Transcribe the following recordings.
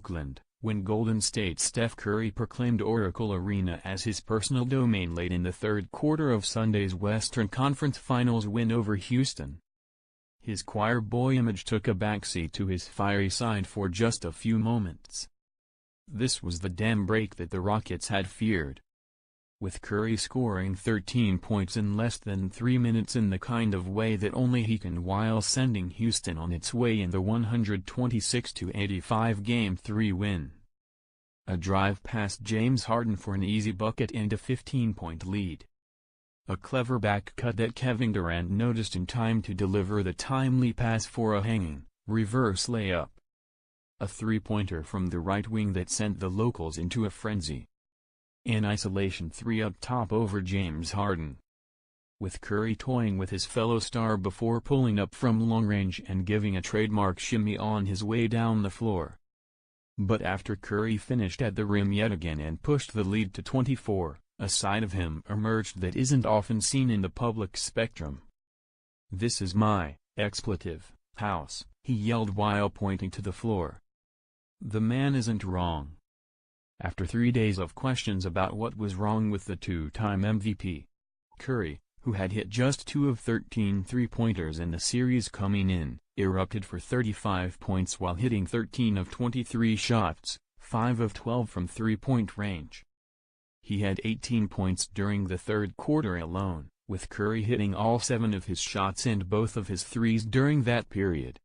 Oakland, when Golden State's Steph Curry proclaimed Oracle Arena as his personal domain late in the third quarter of Sunday's Western Conference Finals win over Houston. His choir boy image took a backseat to his fiery side for just a few moments. This was the dam break that the Rockets had feared. With Curry scoring 13 points in less than 3 minutes in the kind of way that only he can while sending Houston on its way in the 126-85 Game 3 win. A drive past James Harden for an easy bucket and a 15-point lead. A clever back cut that Kevin Durant noticed in time to deliver the timely pass for a hanging, reverse layup. A three-pointer from the right wing that sent the locals into a frenzy. An isolation three up top over James Harden. With Curry toying with his fellow star before pulling up from long range and giving a trademark shimmy on his way down the floor. But after Curry finished at the rim yet again and pushed the lead to 24, a side of him emerged that isn't often seen in the public spectrum. "This is my house," he yelled while pointing to the floor. The man isn't wrong. After 3 days of questions about what was wrong with the two-time MVP, Curry, who had hit just 2 of 13 three-pointers in the series coming in, erupted for 35 points while hitting 13 of 23 shots, 5 of 12 from three-point range. He had 18 points during the third quarter alone, with Curry hitting all 7 of his shots and both of his threes during that period.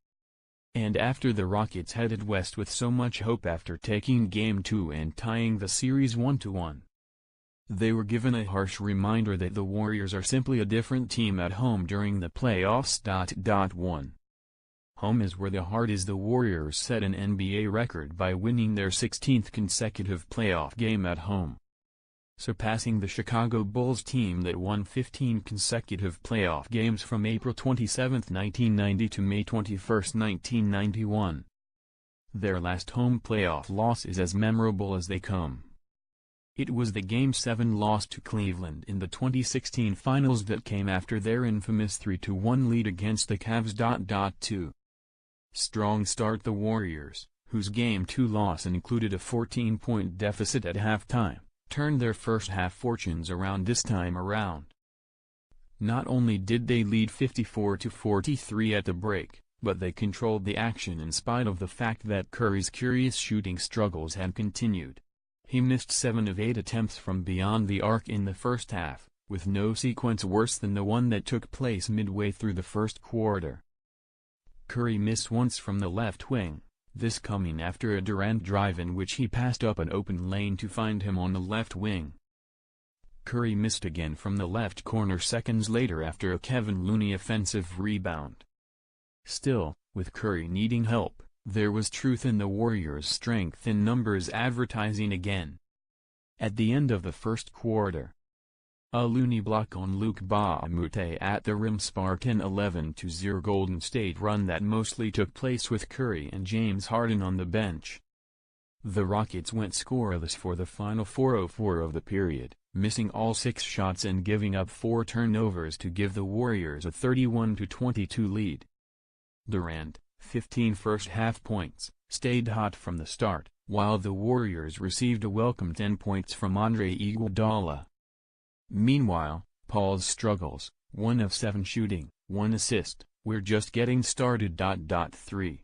And after the Rockets headed west with so much hope after taking Game 2 and tying the series 1-1, they were given a harsh reminder that the Warriors are simply a different team at home during the playoffs. 1. Home is where the heart is. The Warriors set an NBA record by winning their 16th consecutive playoff game at home, surpassing the Chicago Bulls team that won 15 consecutive playoff games from April 27, 1990 to May 21, 1991. Their last home playoff loss is as memorable as they come. It was the Game 7 loss to Cleveland in the 2016 Finals that came after their infamous 3-1 lead against the Cavs. 2. Strong start. The Warriors, whose Game 2 loss included a 14-point deficit at halftime, turned their first-half fortunes around this time around. Not only did they lead 54-43 at the break, but they controlled the action in spite of the fact that Curry's curious shooting struggles had continued. He missed 7 of 8 attempts from beyond the arc in the first half, with no sequence worse than the one that took place midway through the first quarter. Curry missed once from the left wing, this coming after a Durant drive in which he passed up an open lane to find him on the left wing. Curry missed again from the left corner seconds later after a Kevin Looney offensive rebound. Still, with Curry needing help, there was truth in the Warriors' strength in numbers advertising again. At the end of the first quarter, a Looney block on Luke Baumute at the rim sparked an 11-0 Golden State run that mostly took place with Curry and James Harden on the bench. The Rockets went scoreless for the final 4:04 of the period, missing all 6 shots and giving up 4 turnovers to give the Warriors a 31-22 lead. Durant, 15 first-half points, stayed hot from the start, while the Warriors received a welcome 10 points from Andre Iguodala. Meanwhile, Paul's struggles, 1 of 7 shooting, 1 assist, were just getting started. 3.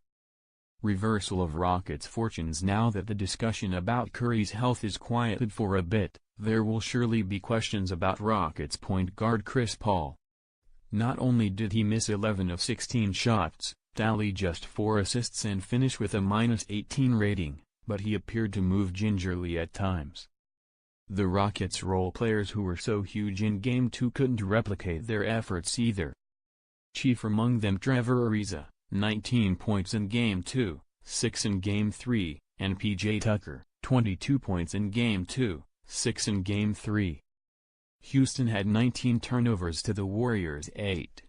Reversal of Rockets' fortunes. Now that the discussion about Curry's health is quieted for a bit, there will surely be questions about Rockets point guard Chris Paul. Not only did he miss 11 of 16 shots, tally just 4 assists and finish with a -18 rating, but he appeared to move gingerly at times. The Rockets' role players who were so huge in Game 2 couldn't replicate their efforts either. Chief among them Trevor Ariza, 19 points in Game 2, 6 in Game 3, and PJ Tucker, 22 points in Game 2, 6 in Game 3. Houston had 19 turnovers to the Warriors' 8.